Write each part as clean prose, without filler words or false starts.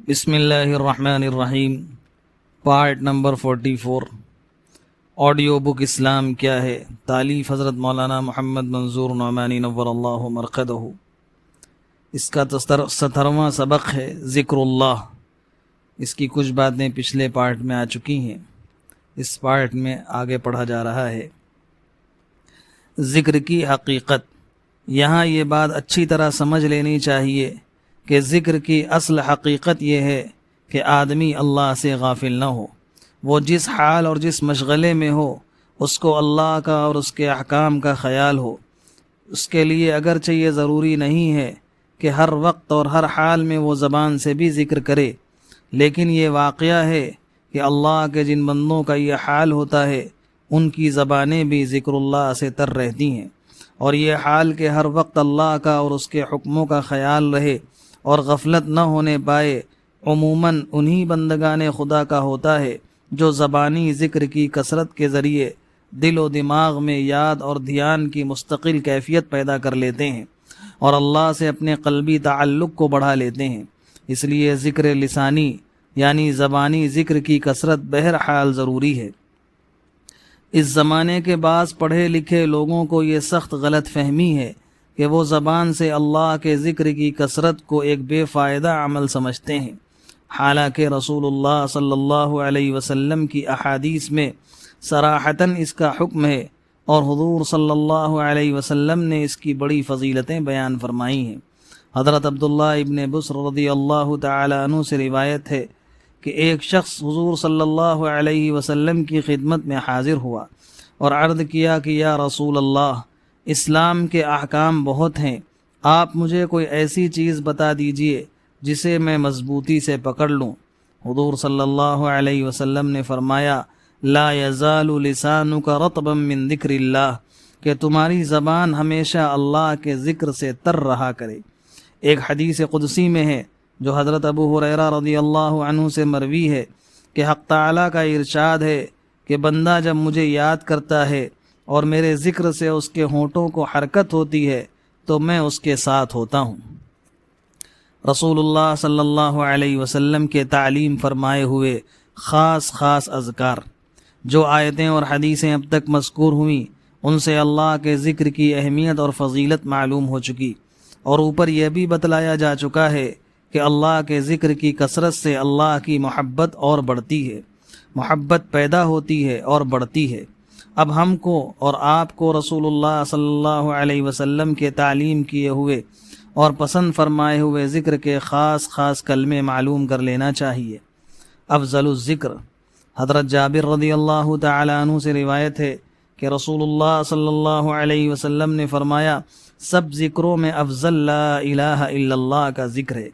بسم اللہ الرحمن الرحیم، پارٹ نمبر 44، آڈیو بک اسلام کیا ہے، تالیف حضرت مولانا محمد منظور نعمانی نور اللہ مرقدہ۔ اس کا 17واں سبق ہے ذکر اللہ۔ اس کی کچھ باتیں پچھلے پارٹ میں آ چکی ہیں، اس پارٹ میں آگے پڑھا جا رہا ہے۔ ذکر کی حقیقت، یہاں یہ بات اچھی طرح سمجھ لینی چاہیے کہ ذکر کی اصل حقیقت یہ ہے کہ آدمی اللہ سے غافل نہ ہو، وہ جس حال اور جس مشغلے میں ہو اس کو اللہ کا اور اس کے احکام کا خیال ہو۔ اس کے لیے اگرچہ یہ ضروری نہیں ہے کہ ہر وقت اور ہر حال میں وہ زبان سے بھی ذکر کرے، لیکن یہ واقعہ ہے کہ اللہ کے جن بندوں کا یہ حال ہوتا ہے ان کی زبانیں بھی ذکر اللہ سے تر رہتی ہیں، اور یہ حال کہ ہر وقت اللہ کا اور اس کے حکموں کا خیال رہے اور غفلت نہ ہونے پائے، عموماً انہی بندگان خدا کا ہوتا ہے جو زبانی ذکر کی کثرت کے ذریعے دل و دماغ میں یاد اور دھیان کی مستقل کیفیت پیدا کر لیتے ہیں اور اللہ سے اپنے قلبی تعلق کو بڑھا لیتے ہیں۔ اس لیے ذکر لسانی یعنی زبانی ذکر کی کثرت بہرحال ضروری ہے۔ اس زمانے کے بعض پڑھے لکھے لوگوں کو یہ سخت غلط فہمی ہے کہ وہ زبان سے اللہ کے ذکر کی کثرت کو ایک بے فائدہ عمل سمجھتے ہیں، حالانکہ رسول اللہ صلی اللہ علیہ وسلم کی احادیث میں صراحتاً اس کا حکم ہے، اور حضور صلی اللہ علیہ وسلم نے اس کی بڑی فضیلتیں بیان فرمائی ہیں۔ حضرت عبداللہ ابن بسر رضی اللہ تعالی عنہ سے روایت ہے کہ ایک شخص حضور صلی اللہ علیہ وسلم کی خدمت میں حاضر ہوا اور عرض کیا کہ یا رسول اللہ، اسلام کے احکام بہت ہیں، آپ مجھے کوئی ایسی چیز بتا دیجئے جسے میں مضبوطی سے پکڑ لوں۔ حضور صلی اللہ علیہ وسلم نے فرمایا لا یزال لسانک رطبا من ذکر اللہ، کہ تمہاری زبان ہمیشہ اللہ کے ذکر سے تر رہا کرے۔ ایک حدیث قدسی میں ہے جو حضرت ابو ہریرہ رضی اللہ عنہ سے مروی ہے کہ حق تعالیٰ کا ارشاد ہے کہ بندہ جب مجھے یاد کرتا ہے اور میرے ذکر سے اس کے ہونٹوں کو حرکت ہوتی ہے تو میں اس کے ساتھ ہوتا ہوں۔ رسول اللہ صلی اللہ علیہ وسلم کے تعلیم فرمائے ہوئے خاص اذکار، جو آیتیں اور حدیثیں اب تک مذکور ہوئیں، ان سے اللہ کے ذکر کی اہمیت اور فضیلت معلوم ہو چکی، اور اوپر یہ بھی بتلایا جا چکا ہے کہ اللہ کے ذکر کی کثرت سے اللہ کی محبت اور بڑھتی ہے، محبت پیدا ہوتی ہے اور بڑھتی ہے۔ اب ہم کو اور آپ کو رسول اللہ صلی اللہ علیہ وسلم کے تعلیم کیے ہوئے اور پسند فرمائے ہوئے ذکر کے خاص کلمے معلوم کر لینا چاہیے۔ افضل الذکر، حضرت جابر رضی اللہ تعالی عنہ سے روایت ہے کہ رسول اللہ صلی اللہ علیہ وسلم نے فرمایا سب ذکروں میں افضل لا الہ الا اللہ کا ذکر ہے۔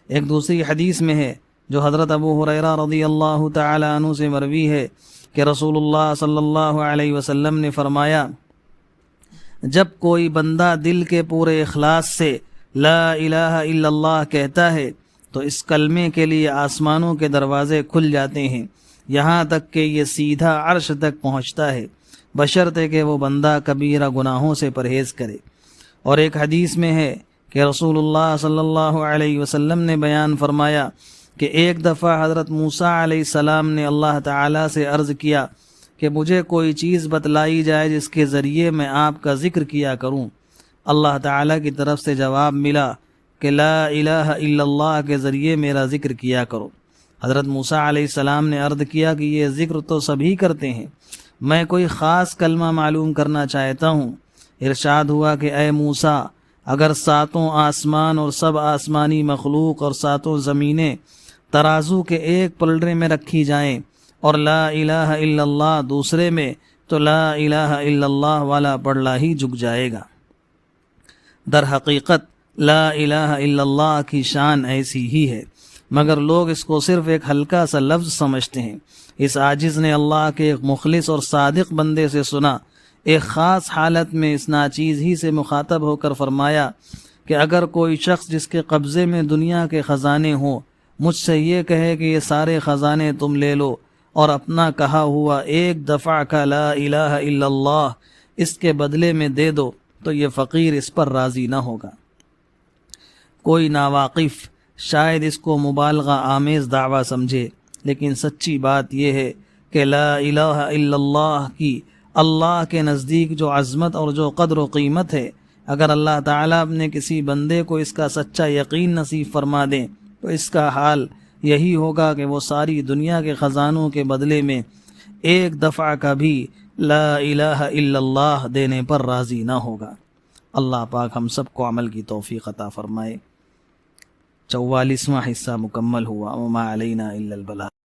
ایک دوسری حدیث میں ہے جو حضرت ابو ہریرہ رضی اللہ تعالی عنہ سے مروی ہے کہ رسول اللہ صلی اللہ علیہ وسلم نے فرمایا جب کوئی بندہ دل کے پورے اخلاص سے لا الہ الا اللہ کہتا ہے تو اس کلمے کے لیے آسمانوں کے دروازے کھل جاتے ہیں، یہاں تک کہ یہ سیدھا عرش تک پہنچتا ہے، بشرطے کہ وہ بندہ کبیرہ گناہوں سے پرہیز کرے۔ اور ایک حدیث میں ہے کہ رسول اللہ صلی اللہ علیہ وسلم نے بیان فرمایا کہ ایک دفعہ حضرت موسیٰ علیہ السلام نے اللہ تعالیٰ سے عرض کیا کہ مجھے کوئی چیز بتلائی جائے جس کے ذریعے میں آپ کا ذکر کیا کروں۔ اللہ تعالیٰ کی طرف سے جواب ملا کہ لا الہ الا اللہ کے ذریعے میرا ذکر کیا کرو۔ حضرت موسیٰ علیہ السلام نے عرض کیا کہ یہ ذکر تو سبھی کرتے ہیں، میں کوئی خاص کلمہ معلوم کرنا چاہتا ہوں۔ ارشاد ہوا کہ اے موسیٰ، اگر ساتوں آسمان اور سب آسمانی مخلوق اور ساتوں زمینیں ترازو کے ایک پلڑے میں رکھی جائیں اور لا الہ الا اللہ دوسرے میں، تو لا الہ الا اللہ والا پلڑا ہی جھک جائے گا۔ در حقیقت لا الہ الا اللہ کی شان ایسی ہی ہے، مگر لوگ اس کو صرف ایک ہلکا سا لفظ سمجھتے ہیں۔ اس عاجز نے اللہ کے ایک مخلص اور صادق بندے سے سنا، ایک خاص حالت میں اس ناچیز ہی سے مخاطب ہو کر فرمایا کہ اگر کوئی شخص جس کے قبضے میں دنیا کے خزانے ہوں مجھ سے یہ کہے کہ یہ سارے خزانے تم لے لو اور اپنا کہا ہوا ایک دفعہ کا لا الہ الا اللہ اس کے بدلے میں دے دو، تو یہ فقیر اس پر راضی نہ ہوگا۔ کوئی ناواقف شاید اس کو مبالغہ آمیز دعویٰ سمجھے، لیکن سچی بات یہ ہے کہ لا الہ الا اللہ کی اللہ کے نزدیک جو عظمت اور جو قدر و قیمت ہے، اگر اللہ تعالیٰ اپنے کسی بندے کو اس کا سچا یقین نصیب فرما دیں تو اس کا حال یہی ہوگا کہ وہ ساری دنیا کے خزانوں کے بدلے میں ایک دفعہ کا بھی لا الہ الا اللہ دینے پر راضی نہ ہوگا۔ اللہ پاک ہم سب کو عمل کی توفیق عطا فرمائے۔ 44واں حصہ مکمل ہوا۔ وما علینا الا البلاغ۔